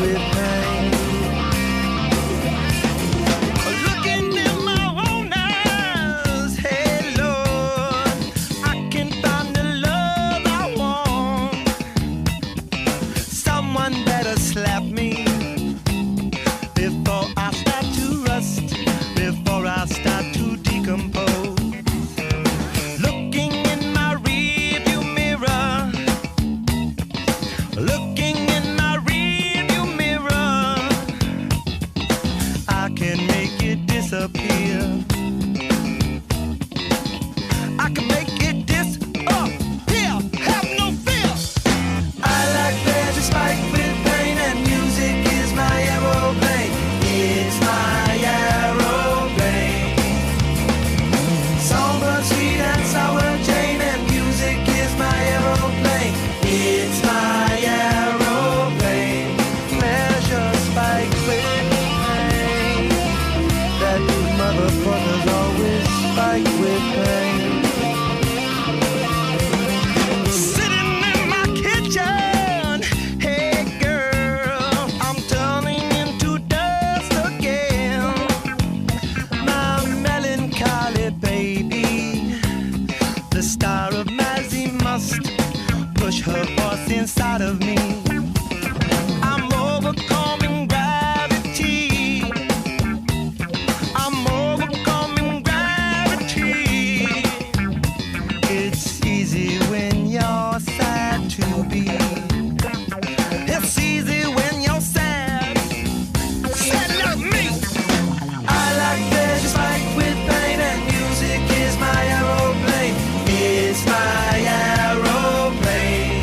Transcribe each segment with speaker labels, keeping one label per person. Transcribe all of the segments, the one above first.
Speaker 1: with pain. Looking in my own eyes, hey Lord, I can find the love I want. Someone better slap me before I start to rust, before I start to decompose. Looking in my rearview mirror, looking in my rearview mirror, I can make it disappear. I can make it disappear. Have no fear. I like pleasure spiked with pain, and music is my aeroplane. It's my aeroplane. Somber, sweet and sour Jane, and music is my aeroplane. It's my aeroplane. Pleasure spiked with pain. That motherfucker's always spiked with pain. Sitting in my kitchen, hey girl, I'm turning into dust again. My melancholy baby, the star of Mazzy must push her voice inside of me. I'm overcoming gravity. I'm overcoming gravity. It's easy when you're sad to be. It's easy when you're sad. Sad like me. I like pleasure spiked with pain, and music is my aeroplane. It's my aeroplane.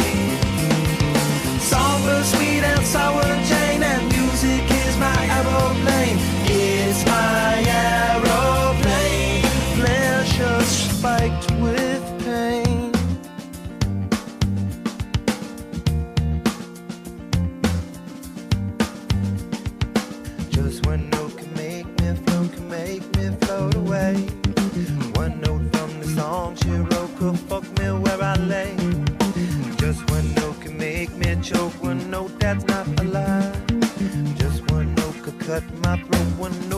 Speaker 1: Somber, sweet and sour Jane, and music is my aeroplane. It's my aeroplane. Pleasure spiked with pain. Just one note can make me float away. One note from the song she wrote could fuck me where I lay. Just one note can make me choke. One note that's not a lie. Just one note could cut my throat. One note